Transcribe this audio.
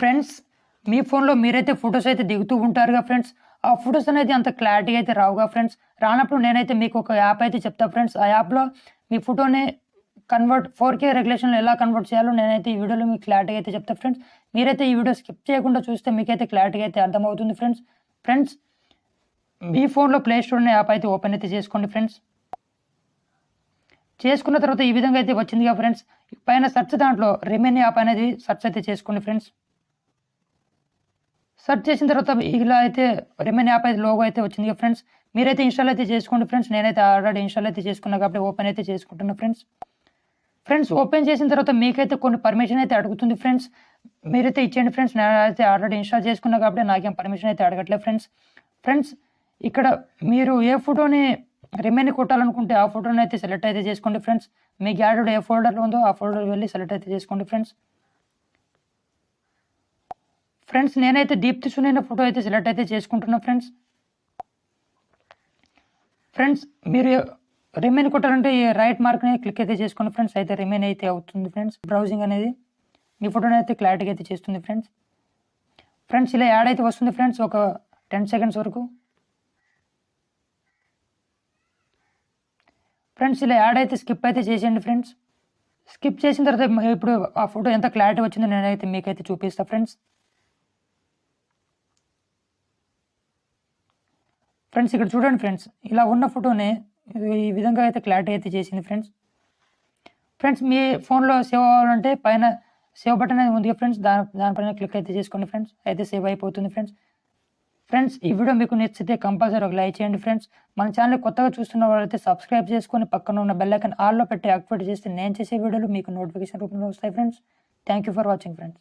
Friends, మీ ఫోన్‌లో మీరైతే photos అయితే దిగుతూ ఉంటారుగా ఫ్రెండ్స్. ఆ ఫోటోస్ అనేది అంత క్లారిటీగా అయితే రావుగా ఫ్రెండ్స్. రానప్పుడు నేనైతే మీకు ఒక యాప్ అయితే చెప్తా ఫ్రెండ్స్. ఆ యాప్‌లో మీ ఫోటోని 4K రెగ్యులేషన్‌లో ఎలా కన్వర్ట్ చేయాలో నేనైతే ఈ వీడియోలో మీకు క్లారిటీగా అయితే చెప్తా ఫ్రెండ్స్. మీరైతే ఈ వీడియో స్కిప్ చేయకుండా చూస్తే మీకైతే క్లారిటీగా అయితే అర్థమవుతుంది ఫ్రెండ్స్. ఫ్రెండ్స్, మీ ఫోన్‌లో ప్లే స్టోర్ అనే యాప్ అయితే ఓపెన్ అయితే చేసుకోండి ఫ్రెండ్స్. చేసుకున్న తర్వాత ఈ విధంగా అయితే వచ్చిందిగా ఫ్రెండ్స్. పైన సెర్చ్ దాంట్లో రెమినీ యాప్ అనేది సెర్చ్ అయితే చేసుకోండి ఫ్రెండ్స్. సెర్చ్ చేసిన తర్వాత ఇలా అయితే రెమినీ యాప్ అయితే లోగో అయితే వచ్చింది ఫ్రెండ్స్. మీరైతే ఇన్‌స్టాల్ అయితే చేసుకోండి ఫ్రెండ్స్. నేనైతే ఆల్రెడీ ఇన్‌స్టాల్ అయితే చేసుకున్నా కాబట్టి ఓపెన్ అయితే చేసుకుంటున్నా ఫ్రెండ్స్. ఫ్రెండ్స్, ఓపెన్ చేసిన తర్వాత మీకైతే కొన్ని పర్మిషన్ అయితే అడుగుతుంది ఫ్రెండ్స్. మీరైతే ఇచ్చేయండి ఫ్రెండ్స్. నేనైతే ఆల్రెడీ ఇన్‌స్టాల్ చేసుకున్నా కాబట్టి నాకేం పర్మిషన్ అయితే అడగట్లేదు ఫ్రెండ్స్. ఫ్రెండ్స్, ఇక్కడ మీరు ఏ ఫోటోని రెమినీ కొట్టాలనుకుంటే ఆ ఫోటోని అయితే సెలెక్ట్ అయితే చేసుకోండి ఫ్రెండ్స్. మీ గ్యాలరీలో ఏ ఫోల్డర్‌లో ఉందో ఆ ఫోల్డర్‌కి వెళ్ళి సెలెక్ట్ అయితే చేసుకోండి ఫ్రెండ్స్. ఫ్రెండ్స్, నేనైతే దీప్తి సునీన ఫోటో అయితే సెలెక్ట్ అయితే చేసుకుంటున్నా ఫ్రెండ్స్. ఫ్రెండ్స్, మీరు రెమినీ కొట్టాలంటే ఈ రైట్ మార్క్ని క్లిక్ అయితే చేసుకోండి ఫ్రెండ్స్. అయితే రెమినీ అయితే అవుతుంది ఫ్రెండ్స్. బ్రౌజింగ్ అనేది మీ ఫోటోని అయితే క్లారిటీగా అయితే చేస్తుంది ఫ్రెండ్స్. ఫ్రెండ్స్, ఇలా యాడ్ అయితే వస్తుంది ఫ్రెండ్స్ ఒక 10 సెకండ్స్ వరకు. ఫ్రెండ్స్, ఇలా యాడ్ అయితే స్కిప్ అయితే చేసేయండి ఫ్రెండ్స్. స్కిప్ చేసిన తర్వాత ఇప్పుడు ఆ ఫోటో ఎంత క్లారిటీ వచ్చిందో నేనైతే మీకైతే చూపిస్తా ఫ్రెండ్స్. ఫ్రెండ్స్, ఇక్కడ చూడండి ఫ్రెండ్స్. ఇలా ఉన్న ఫోటోని ఈ విధంగా అయితే క్లారిటీ అయితే చేసింది ఫ్రెండ్స్. ఫ్రెండ్స్, మీ ఫోన్‌లో సేవ్ అవ్వాలంటే పైన సేవ్ బటన్ అనేది ఉంది ఫ్రెండ్స్. దానిపైన క్లిక్ అయితే చేసుకోండి ఫ్రెండ్స్. అయితే సేవ్ అయిపోతుంది ఫ్రెండ్స్. ఫ్రెండ్స్, ఈ వీడియో మీకు నచ్చితే కంపల్సరీ ఒక లైక్ చేయండి ఫ్రెండ్స్. మన ఛానల్ కొత్తగా చూస్తున్న వాళ్ళైతే సబ్స్క్రైబ్ చేసుకొని పక్కన ఉన్న బెల్ ఐకాన్ ఆల్‌లో పెట్టి యాక్టివేట్ చేస్తే నేను చేసే వీడియోలు మీకు నోటిఫికేషన్ రూపంలో వస్తాయి friends. Thank you for watching friends.